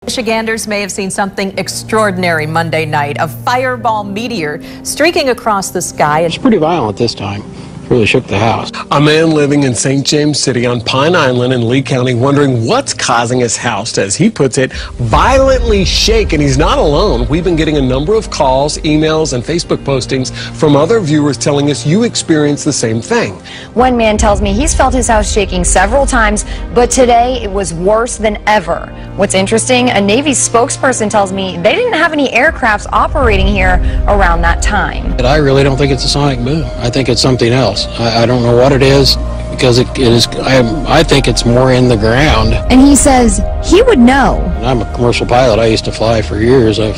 Michiganders may have seen something extraordinary Monday night, a fireball meteor streaking across the sky. It's pretty violent this time. Really shook the house. A man living in St. James City on Pine Island in Lee County wondering what's causing his house to, as he puts it, violently shake. And he's not alone. We've been getting a number of calls, emails, and Facebook postings from other viewers telling us you experience the same thing. One man tells me he's felt his house shaking several times, but today it was worse than ever. What's interesting, a Navy spokesperson tells me they didn't have any aircrafts operating here around that time. But I really don't think it's a sonic boom. I think it's something else. I don't know what it is, because it is. I think it's more in the ground. And he says he would know. I'm a commercial pilot. I used to fly for years. I've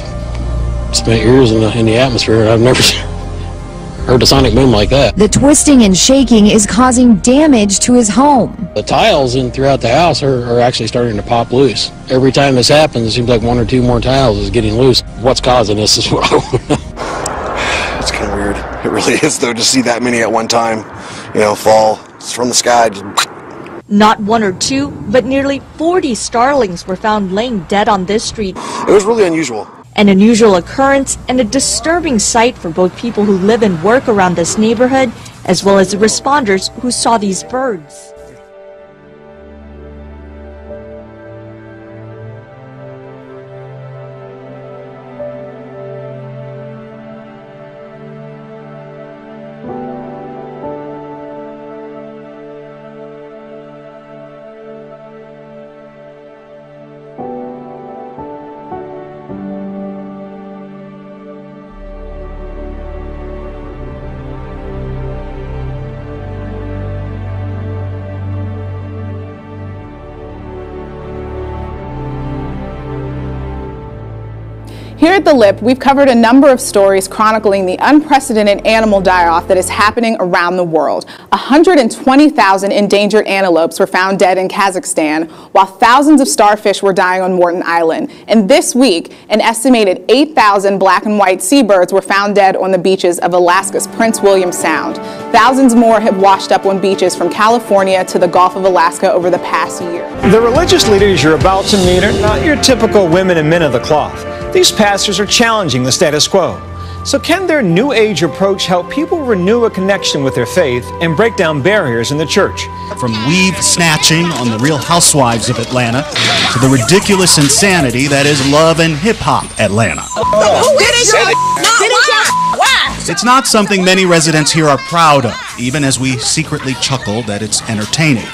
spent years in the atmosphere. I've never heard a sonic boom like that. The twisting and shaking is causing damage to his home. The tiles throughout the house are actually starting to pop loose. Every time this happens, it seems like one or two more tiles is getting loose. What's causing this is what I want to know. It's kind of weird. It really is, though, to see that many at one time, fall from the sky. Not one or two, but nearly 40 starlings were found laying dead on this street. It was really unusual. An unusual occurrence and a disturbing sight for both people who live and work around this neighborhood, as well as the responders who saw these birds. Here at The Lip, we've covered a number of stories chronicling the unprecedented animal die-off that is happening around the world. 120,000 endangered antelopes were found dead in Kazakhstan, while thousands of starfish were dying on Morton Island. And this week, an estimated 8,000 black and white seabirds were found dead on the beaches of Alaska's Prince William Sound. Thousands more have washed up on beaches from California to the Gulf of Alaska over the past year. The religious leaders you're about to meet are not your typical women and men of the cloth. These pastors are challenging the status quo. So can their New Age approach help people renew a connection with their faith and break down barriers in the church? From weave snatching on the Real Housewives of Atlanta to the ridiculous insanity that is Love and Hip Hop Atlanta. It's not something many residents here are proud of, even as we secretly chuckle that it's entertaining.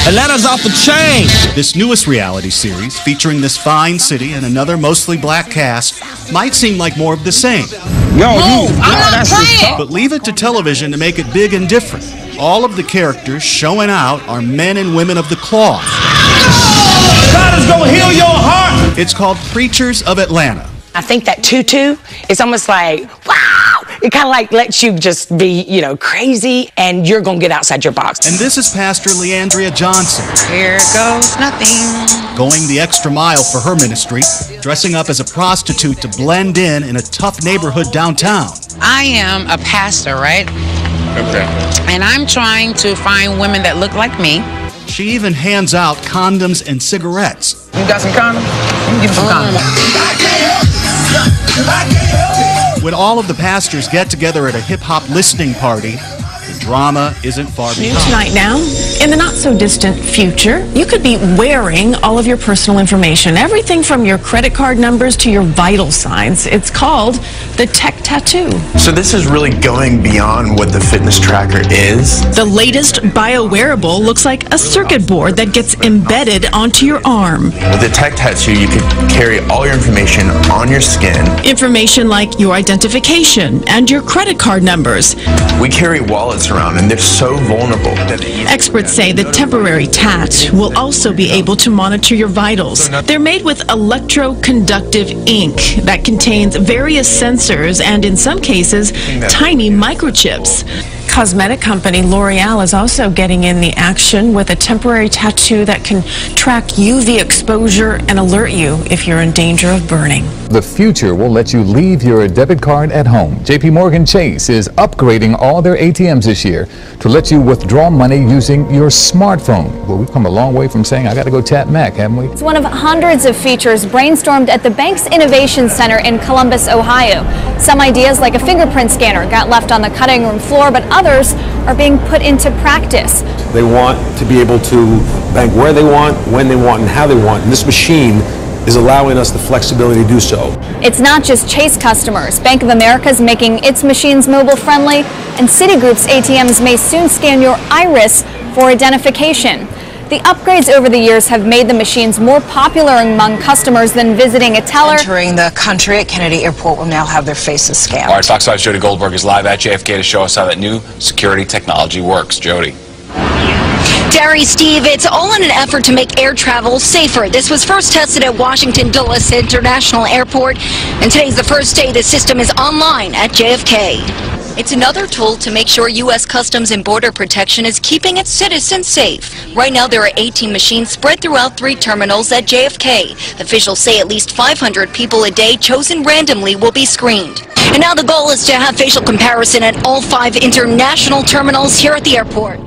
Atlanta's off the chain! This newest reality series, featuring this fine city and another mostly black cast, might seem like more of the same. But leave it to television to make it big and different. All of the characters showing out are men and women of the cloth. God is gonna heal your heart! It's called Preachers of Atlanta. I think that tutu is almost like, wow! It kind of like lets you just be, crazy, and you're going to get outside your box. And this is Pastor Leandria Johnson. Here goes nothing. Going the extra mile for her ministry, dressing up as a prostitute to blend in a tough neighborhood downtown. I am a pastor, right? Okay. And I'm trying to find women that look like me. She even hands out condoms and cigarettes. You got some condoms? Let me give you some condoms. When all of the pastors get together at a hip-hop listening party, the drama isn't far behind. Tonight now, in the not-so-distant future, you could be wearing all of your personal information, everything from your credit card numbers to your vital signs. It's called the tech tattoo. So this is really going beyond what the fitness tracker is. The latest bio-wearable looks like a circuit board that gets embedded onto your arm. With the tech tattoo, you could carry all your information on your skin. Information like your identification and your credit card numbers. We carry wallets around, and they're so vulnerable. Experts say the temporary tat will also be able to monitor your vitals. They're made with electroconductive ink that contains various sensors and, in some cases, tiny microchips. Cosmetic company L'Oreal is also getting in the action with a temporary tattoo that can track UV exposure and alert you if you're in danger of burning. The future will let you leave your debit card at home. JP Morgan Chase is upgrading all their ATMs this year to let you withdraw money using your smartphone. Well, we've come a long way from saying, I got to go tap Mac, haven't we? It's one of hundreds of features brainstormed at the bank's Innovation Center in Columbus, Ohio. Some ideas, like a fingerprint scanner, got left on the cutting room floor, but others are being put into practice. They want to be able to bank where they want, when they want, and how they want. And this machine is allowing us the flexibility to do so. It's not just Chase customers. Bank of America is making its machines mobile friendly, and Citigroup's ATMs may soon scan your iris for identification. The upgrades over the years have made the machines more popular among customers than visiting a teller. Entering the country at Kennedy Airport will now have their faces scanned. All right, Fox 5's Jody Goldberg is live at JFK to show us how that new security technology works. Jody. Terry, Steve, it's all in an effort to make air travel safer. This was first tested at Washington Dulles International Airport, and today's the first day the system is online at JFK. It's another tool to make sure U.S. Customs and Border Protection is keeping its citizens safe. Right now, there are 18 machines spread throughout 3 terminals at JFK. Officials say at least 500 people a day chosen randomly will be screened. And now the goal is to have facial comparison at all 5 international terminals here at the airport.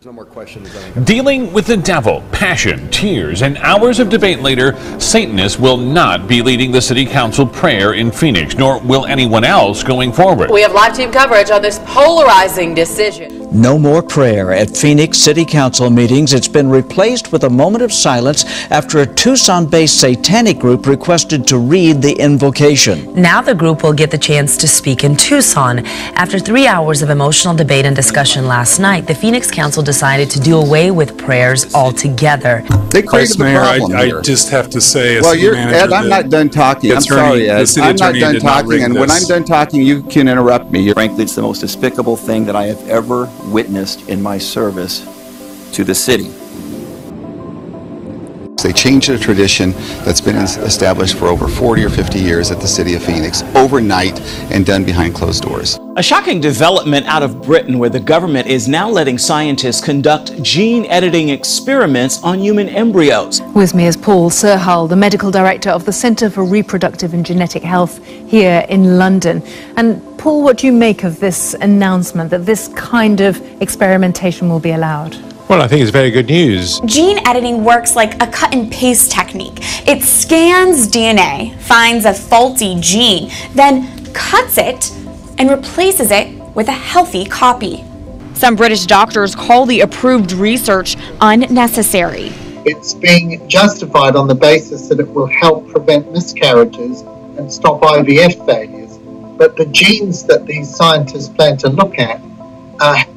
No more questions. Dealing with the devil, passion, tears, and hours of debate later, Satanists will not be leading the city council prayer in Phoenix, nor will anyone else going forward. We have live team coverage on this polarizing decision. No more prayer at Phoenix City Council meetings. It's been replaced with a moment of silence after a Tucson-based satanic group requested to read the invocation. Now the group will get the chance to speak in Tucson. After 3 hours of emotional debate and discussion last night, the Phoenix Council decided to do away with prayers altogether. They created the problem here. I just have to say, well, Ed, I'm not done talking. I'm sorry, Ed. I'm not done talking, and when I'm done talking, you can interrupt me. Frankly, it's the most despicable thing that I have ever witnessed in my service to the city. They changed a tradition that's been established for over 40 or 50 years at the city of Phoenix overnight and done behind closed doors. A shocking development out of Britain where the government is now letting scientists conduct gene editing experiments on human embryos. With me is Paul Serhal, the medical director of the Centre for Reproductive and Genetic Health here in London. And Paul, what do you make of this announcement that this kind of experimentation will be allowed? Well, I think it's very good news. Gene editing works like a cut and paste technique. It scans DNA, finds a faulty gene, then cuts it and replaces it with a healthy copy. Some British doctors call the approved research unnecessary. It's being justified on the basis that it will help prevent miscarriages and stop IVF failures. But the genes that these scientists plan to look at,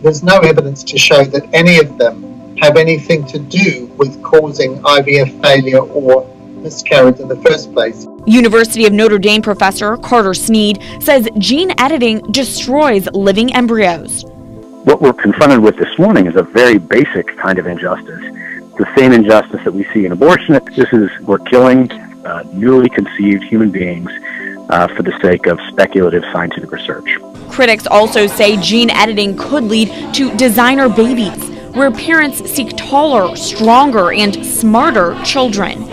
there's no evidence to show that any of them have anything to do with causing IVF failure or miscarriage in the first place. University of Notre Dame professor Carter Sneed says gene editing destroys living embryos. What we're confronted with this morning is a very basic kind of injustice. The same injustice that we see in abortion. We're killing newly conceived human beings for the sake of speculative scientific research. Critics also say gene editing could lead to designer babies, where parents seek taller, stronger, and smarter children.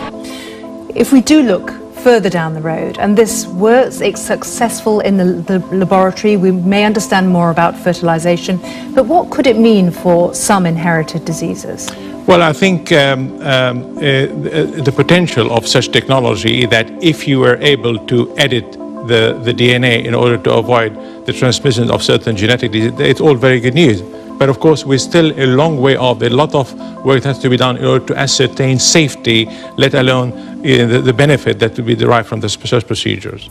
If we do look further down the road and this works, it's successful in the laboratory, we may understand more about fertilization, but what could it mean for some inherited diseases? Well, I think the potential of such technology is that if you were able to edit the DNA in order to avoid the transmission of certain genetic diseases. It's all very good news. But of course, we're still a long way off. A lot of work has to be done in order to ascertain safety, let alone the benefit that will be derived from such procedures.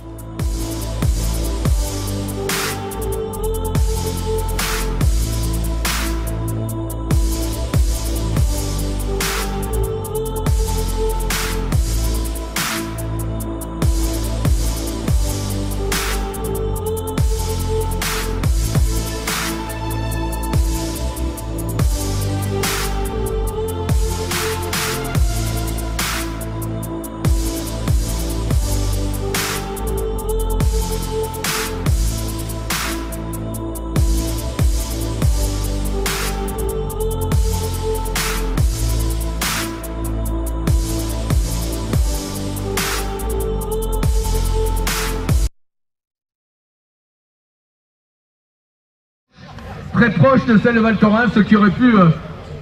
Très proche de celle de Val Thorens, ce qui aurait pu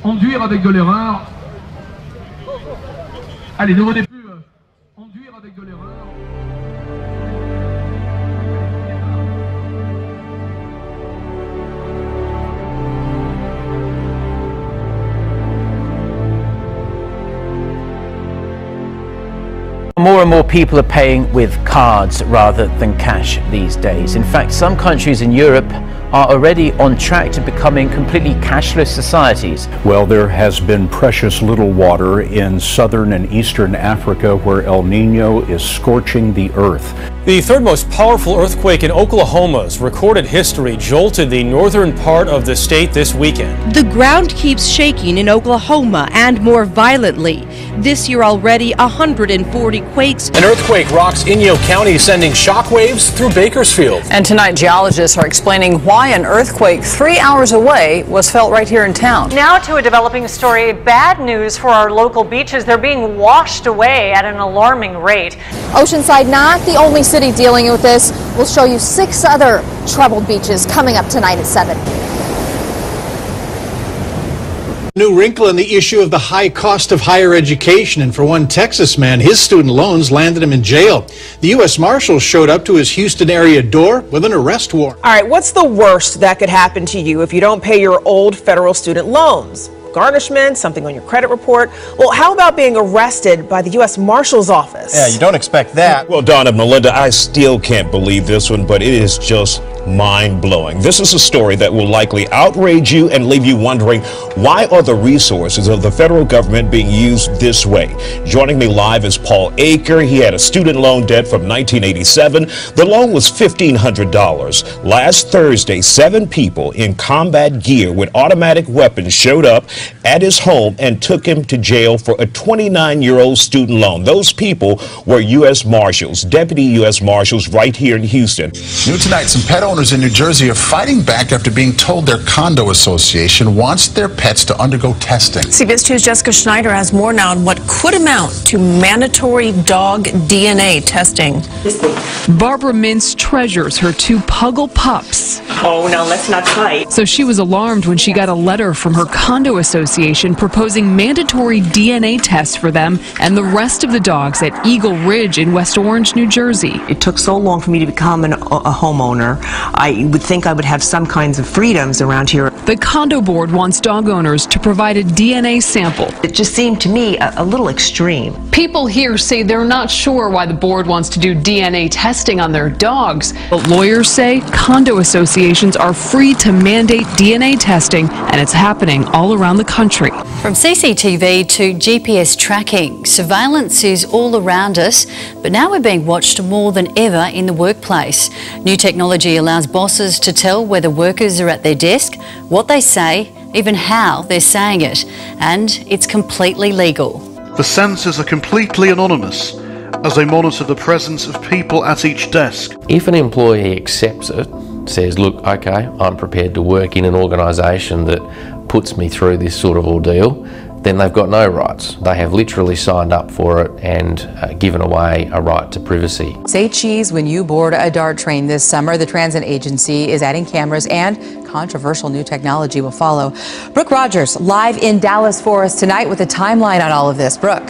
enduire avec de l'erreur. Allez, nouveau début, enduire avec de l'erreur. More and more people are paying with cards rather than cash these days. In fact, some countries in Europe are already on track to becoming completely cashless societies. Well, there has been precious little water in southern and eastern Africa where El Nino is scorching the earth. The third most powerful earthquake in Oklahoma's recorded history jolted the northern part of the state this weekend. The ground keeps shaking in Oklahoma and more violently. This year already 140 quakes. An earthquake rocks Inyo County, sending shockwaves through Bakersfield. And tonight, geologists are explaining why an earthquake 3 hours away was felt right here in town. Now to a developing story. Bad news for our local beaches. They're being washed away at an alarming rate. Oceanside not the only city dealing with this. We'll show you 6 other troubled beaches coming up tonight at 7. New wrinkle in the issue of the high cost of higher education, and for one Texas man, his student loans landed him in jail. The U.S. Marshals showed up to his Houston area door with an arrest warrant. All right, what's the worst that could happen to you if you don't pay your old federal student loans? Garnishment, something on your credit report. Well, how about being arrested by the U.S. Marshal's Office? Yeah, you don't expect that. Well, Donna, Melinda, I still can't believe this one, but it is just mind-blowing. This is a story that will likely outrage you and leave you wondering, why are the resources of the federal government being used this way? Joining me live is Paul Aker. He had a student loan debt from 1987. The loan was $1,500. Last Thursday, 7 people in combat gear with automatic weapons showed up at his home and took him to jail for a 29-year-old student loan. Those people were U.S. Marshals, Deputy U.S. Marshals right here in Houston. New tonight, some pet owners in New Jersey are fighting back after being told their condo association wants their pets to undergo testing. CBS 2's Jessica Schneider has more now on what could amount to mandatory dog DNA testing. Barbara Mintz treasures her 2 Puggle pups. Oh, now let's not fight. So she was alarmed when she got a letter from her condo association proposing mandatory DNA tests for them and the rest of the dogs at Eagle Ridge in West Orange, New Jersey. It took so long for me to become a homeowner. I would think I would have some kinds of freedoms around here. The condo board wants dog owners to provide a DNA sample. It just seemed to me a little extreme. People here say they're not sure why the board wants to do DNA testing on their dogs. But lawyers say condo associations are free to mandate DNA testing, and it's happening all around the country. From CCTV to GPS tracking, surveillance is all around us, but now we're being watched more than ever in the workplace. New technology allows bosses to tell whether workers are at their desk, what they say, even how they're saying it, and it's completely legal. The sensors are completely anonymous as they monitor the presence of people at each desk. If an employee accepts it, says, look, okay, I'm prepared to work in an organisation that puts me through this sort of ordeal, then they've got no rights. They have literally signed up for it and given away a right to privacy. Say cheese when you board a DART train this summer. The transit agency is adding cameras and controversial new technology will follow. Brooke Rogers live in Dallas for us tonight with a timeline on all of this. Brooke.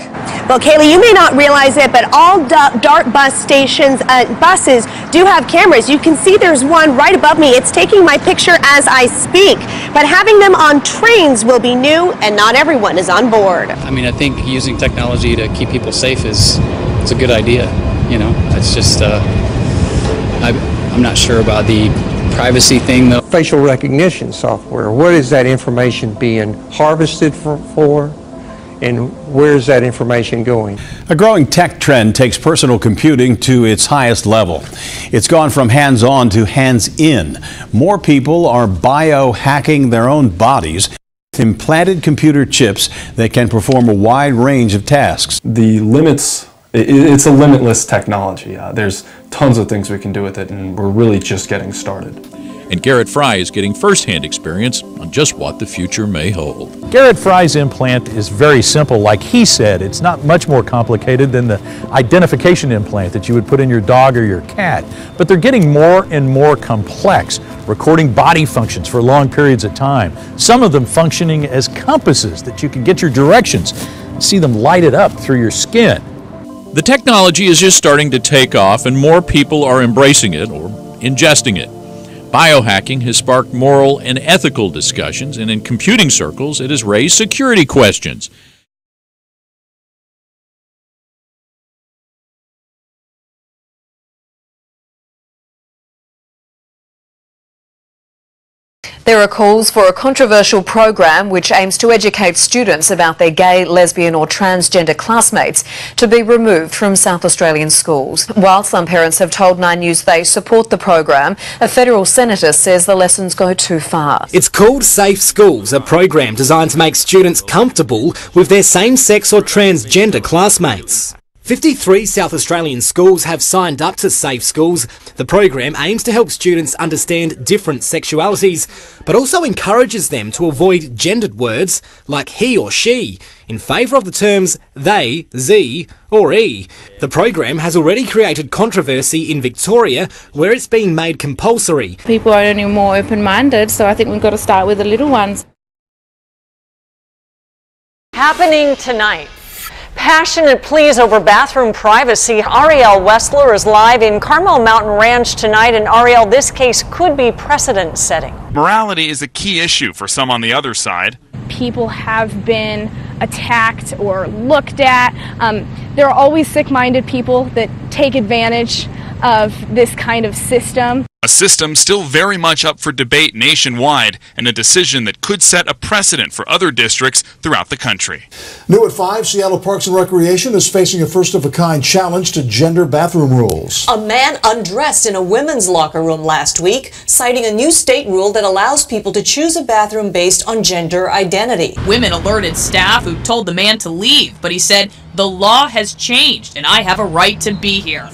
Well, Kaylee, you may not realize it, but all DART bus stations, buses do have cameras. You can see there's one right above me. It's taking my picture as I speak. But having them on trains will be new, and not everyone is on board. I mean, I think using technology to keep people safe is a good idea. You know, it's just I'm not sure about the privacy thing, though. Facial recognition software. What is that information being harvested for? And where's that information going? A growing tech trend takes personal computing to its highest level. It's gone from hands-on to hands-in. More people are biohacking their own bodies with implanted computer chips that can perform a wide range of tasks. The limits, it's a limitless technology. There's tons of things we can do with it, and we're really just getting started. And Garrett Fry is getting first-hand experience on just what the future may hold. Garrett Fry's implant is very simple. Like he said, it's not much more complicated than the identification implant that you would put in your dog or your cat. But they're getting more and more complex, recording body functions for long periods of time. Some of them functioning as compasses that you can get your directions and see them lighted up through your skin. The technology is just starting to take off, and more people are embracing it or ingesting it. Biohacking has sparked moral and ethical discussions, and in computing circles, it has raised security questions. There are calls for a controversial program which aims to educate students about their gay, lesbian or transgender classmates to be removed from South Australian schools. While some parents have told 9 News they support the program, a federal senator says the lessons go too far. It's called Safe Schools, a program designed to make students comfortable with their same-sex or transgender classmates. 53 South Australian schools have signed up to Safe Schools. The program aims to help students understand different sexualities, but also encourages them to avoid gendered words like he or she, in favour of the terms they, ze or e. The program has already created controversy in Victoria, where it's being made compulsory. People are only more open-minded, so I think we've got to start with the little ones. Happening tonight. Passionate pleas over bathroom privacy. Ariel Westler is live in Carmel Mountain Ranch tonight, and Ariel, this case could be precedent-setting. Morality is a key issue for some on the other side. People have been attacked or looked at. There are always sick-minded people that take advantage of this kind of system. A system still very much up for debate nationwide, and a decision that could set a precedent for other districts throughout the country. New at 5, Seattle Parks and Recreation is facing a first-of-a-kind challenge to gender bathroom rules. A man undressed in a women's locker room last week, citing a new state rule that allows people to choose a bathroom based on gender identity. Women alerted staff who told the man to leave, but he said, "The law has changed and I have a right to be here."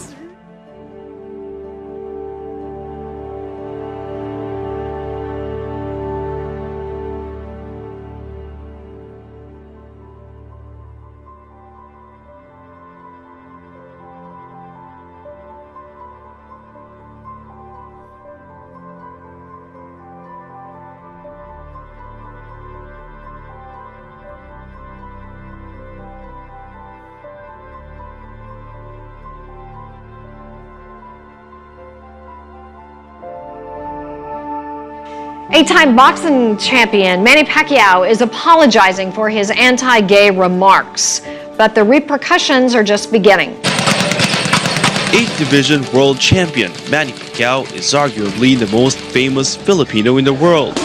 Eight-time boxing champion Manny Pacquiao is apologizing for his anti-gay remarks, but the repercussions are just beginning. 8th Division World Champion Manny Pacquiao is arguably the most famous Filipino in the world.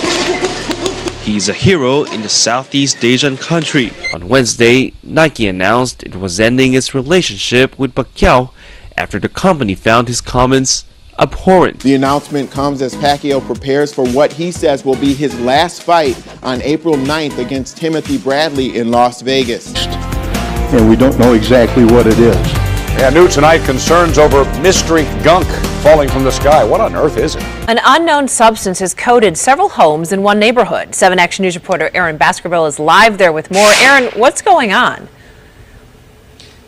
He's a hero in the Southeast Asian country. On Wednesday, Nike announced it was ending its relationship with Pacquiao after the company found his comments abhorrent. The announcement comes as Pacquiao prepares for what he says will be his last fight on April 9th against Timothy Bradley in Las Vegas. And we don't know exactly what it is. And new tonight, concerns over mystery gunk falling from the sky. What on earth is it? An unknown substance has coated several homes in one neighborhood. 7 Action News reporter Aaron Baskerville is live there with more. Aaron, what's going on?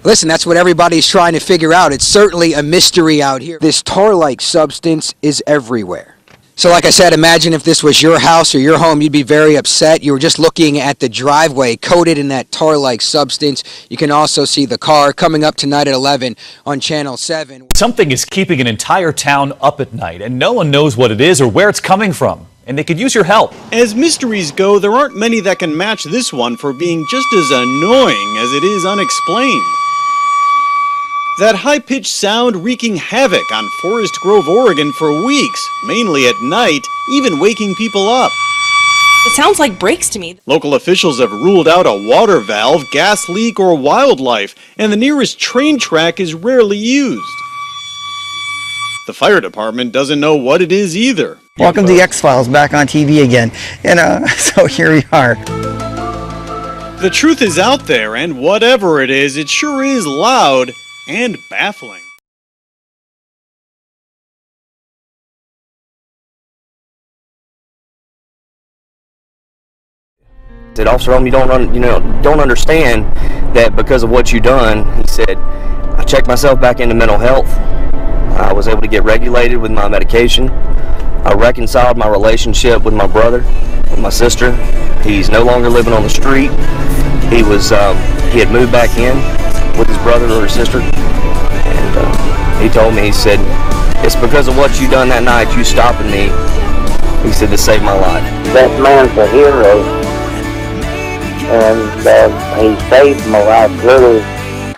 Listen, that's what everybody's trying to figure out. It's certainly a mystery out here. This tar-like substance is everywhere. So like I said, imagine if this was your house or your home, you'd be very upset. You were just looking at the driveway coated in that tar-like substance. You can also see the car coming up tonight at 11 on Channel 7. Something is keeping an entire town up at night, and no one knows what it is or where it's coming from. And they could use your help. As mysteries go, there aren't many that can match this one for being just as annoying as it is unexplained. That high-pitched sound wreaking havoc on Forest Grove, Oregon for weeks, mainly at night, even waking people up. It sounds like brakes to me. Local officials have ruled out a water valve, gas leak, or wildlife, and the nearest train track is rarely used. The fire department doesn't know what it is either. Welcome to the X-Files, back on TV again. And so here we are. The truth is out there, and whatever it sure is loud and baffling. Said, Officer Holm, you don't understand that because of what you done. He said, I checked myself back into mental health. I was able to get regulated with my medication. I reconciled my relationship with my brother, with my sister. He's no longer living on the street. He had moved back in with his brother or his sister. And he told me, he said, it's because of what you done that night, you stopping me. He said, to save my life. That man's a hero. And he saved my life, really.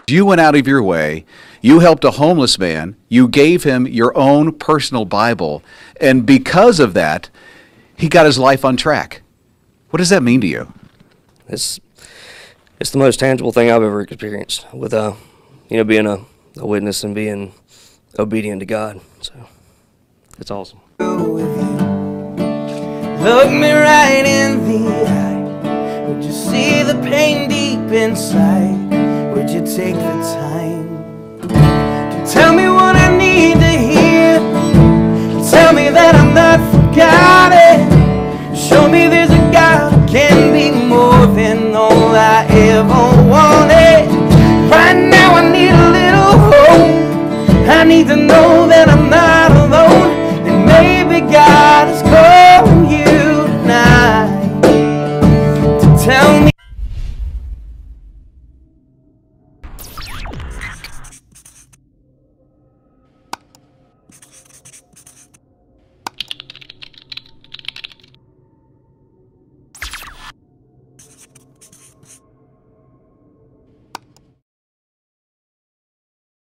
You went out of your way, you helped a homeless man, you gave him your own personal Bible, and because of that, he got his life on track. What does that mean to you? It's the most tangible thing I've ever experienced with being a witness and being obedient to God. So it's awesome. Look me right in the eye. Would you see the pain deep inside? Would you take the time to tell me what I need to hear? Tell me that I'm not forgotten. Show me there's a God who can be more than all I ever wanted. Right now I need a little hope. I need to know